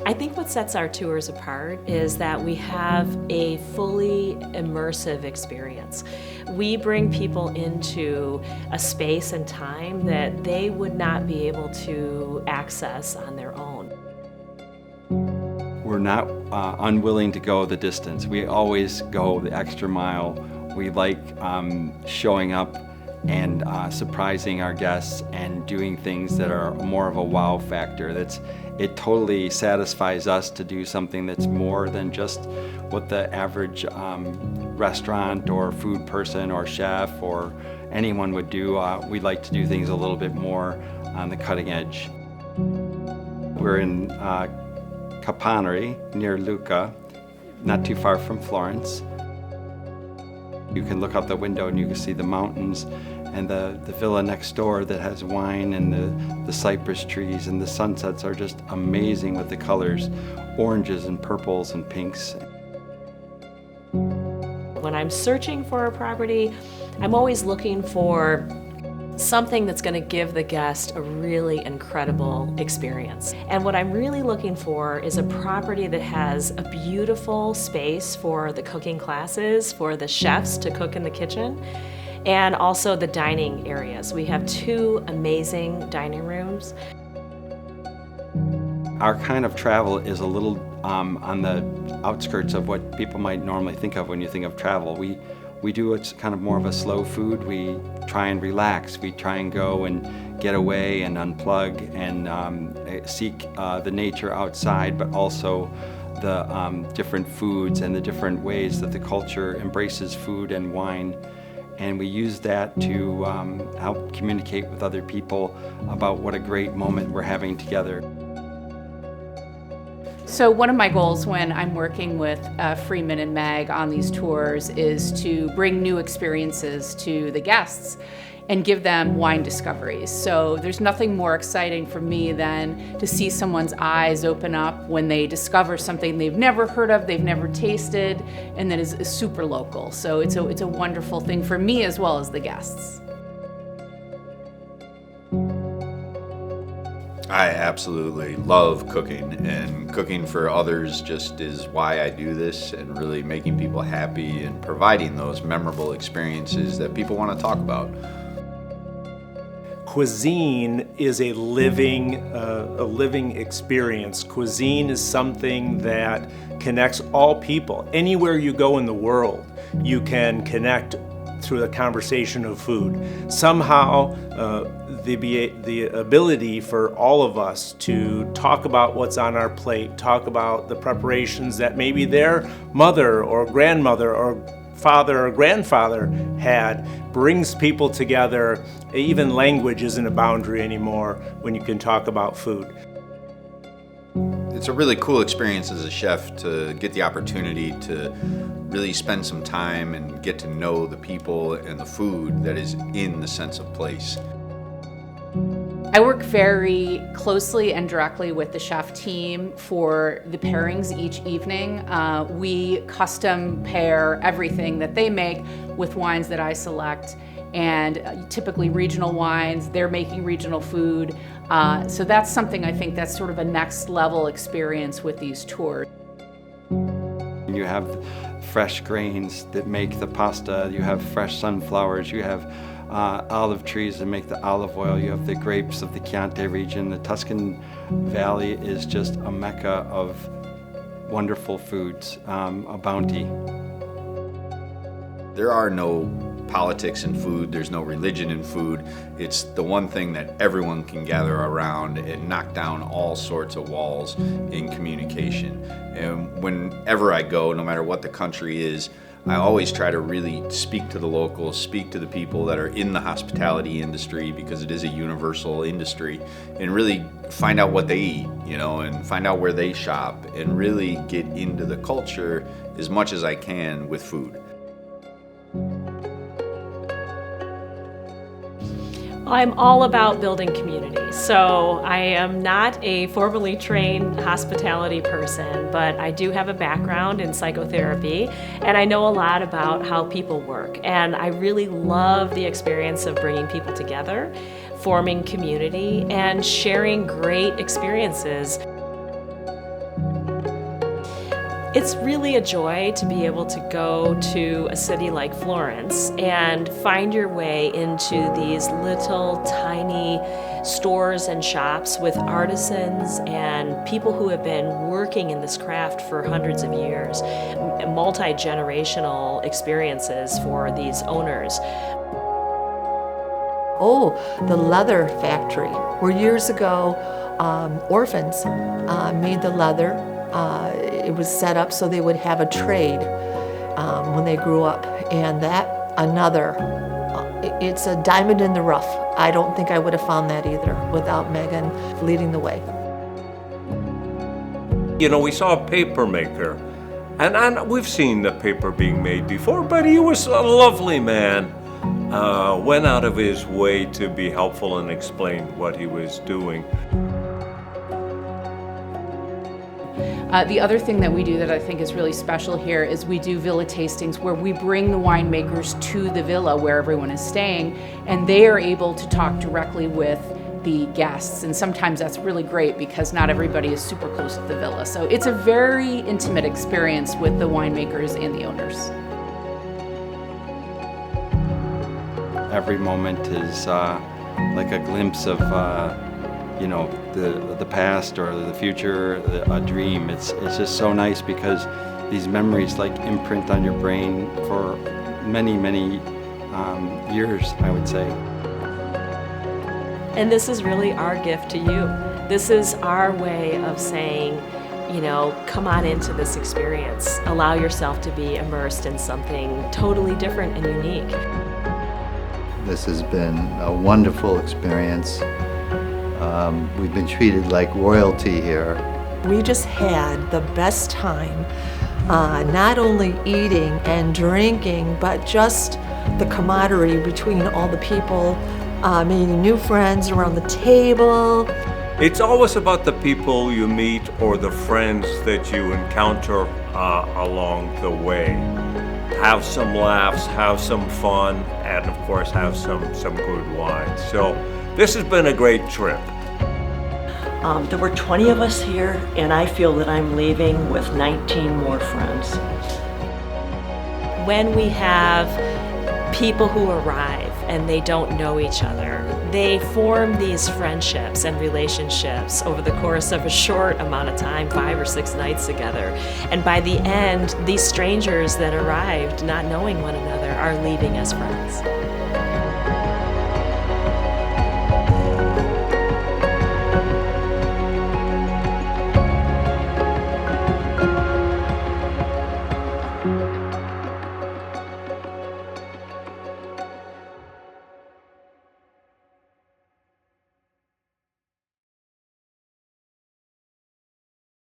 I think what sets our tours apart is that we have a fully immersive experience. We bring people into a space and time that they would not be able to access on their own. We're not unwilling to go the distance. We always go the extra mile. We like showing up and surprising our guests and doing things that are more of a wow factor. It totally satisfies us to do something that's more than just what the average restaurant or food person or chef or anyone would do. We like to do things a little bit more on the cutting edge. We're in Culinary near Lucca, not too far from Florence. You can look out the window and you can see the mountains and the villa next door that has wine and the cypress trees, and the sunsets are just amazing with the colors, oranges and purples and pinks. When I'm searching for a property, I'm always looking for something that's going to give the guest a really incredible experience. And what I'm really looking for is a property that has a beautiful space for the cooking classes, for the chefs to cook in the kitchen, and also the dining areas. We have 2 amazing dining rooms. Our kind of travel is a little on the outskirts of what people might normally think of when you think of travel. We do it's kind of more of a slow food. We try and relax. We try and go and get away and unplug and seek the nature outside, but also the different foods and the different ways that the culture embraces food and wine. And we use that to help communicate with other people about what a great moment we're having together. So one of my goals when I'm working with Freeman and Meg on these tours is to bring new experiences to the guests and give them wine discoveries. So there's nothing more exciting for me than to see someone's eyes open up when they discover something they've never heard of, they've never tasted, and that is super local. So it's a wonderful thing for me as well as the guests. I absolutely love cooking, and cooking for others just is why I do this, and really making people happy and providing those memorable experiences that people want to talk about. Cuisine is a living experience. Cuisine is something that connects all people. Anywhere you go in the world, you can connect through the conversation of food. Somehow, the ability for all of us to talk about what's on our plate, talk about the preparations that maybe their mother or grandmother or father or grandfather had, brings people together. Even language isn't a boundary anymore when you can talk about food. It's a really cool experience as a chef to get the opportunity to really spend some time and get to know the people and the food that is in the sense of place. I work very closely and directly with the chef team for the pairings each evening. We custom pair everything that they make with wines that I select, and typically regional wines. They're making regional food. So that's something I think that's sort of a next level experience with these tours. You have fresh grains that make the pasta, you have fresh sunflowers, you have olive trees that make the olive oil, you have the grapes of the Chianti region. The Tuscan Valley is just a mecca of wonderful foods, a bounty. There are no politics in food, there's no religion in food. It's the one thing that everyone can gather around and knock down all sorts of walls in communication. And whenever I go, no matter what the country is, I always try to really speak to the locals, speak to the people that are in the hospitality industry, because it is a universal industry, and really find out what they eat, and find out where they shop, and really get into the culture as much as I can with food. I'm all about building community. So I am not a formally trained hospitality person, but I do have a background in psychotherapy, and I know a lot about how people work. And I really love the experience of bringing people together, forming community, and sharing great experiences. It's really a joy to be able to go to a city like Florence and find your way into these little tiny stores and shops with artisans and people who have been working in this craft for hundreds of years, multi-generational experiences for these owners. Oh, the leather factory, where years ago orphans made the leather. It was set up so they would have a trade when they grew up, and that it's a diamond in the rough. I don't think I would have found that either without Megan leading the way. You know, we saw a paper maker, and we've seen the paper being made before, but he was a lovely man. Went out of his way to be helpful and explained what he was doing. The other thing that we do that I think is really special here is we do villa tastings where we bring the winemakers to the villa where everyone is staying, and they are able to talk directly with the guests. And sometimes that's really great because not everybody is super close to the villa. So it's a very intimate experience with the winemakers and the owners. Every moment is like a glimpse of the past or the future, a dream. It's just so nice because these memories like imprint on your brain for many years, I would say. And this is really our gift to you. This is our way of saying, come on into this experience. Allow yourself to be immersed in something totally different and unique. This has been a wonderful experience. We've been treated like royalty here. We just had the best time, not only eating and drinking, but just the camaraderie between all the people, meeting new friends around the table. It's always about the people you meet or the friends that you encounter along the way. Have some laughs, have some fun, and of course have some good wine. So this has been a great trip. There were 20 of us here, and I feel that I'm leaving with 19 more friends. When we have people who arrive and they don't know each other, they form these friendships and relationships over the course of a short amount of time, 5 or 6 nights together. And by the end, these strangers that arrived not knowing one another are leaving as friends.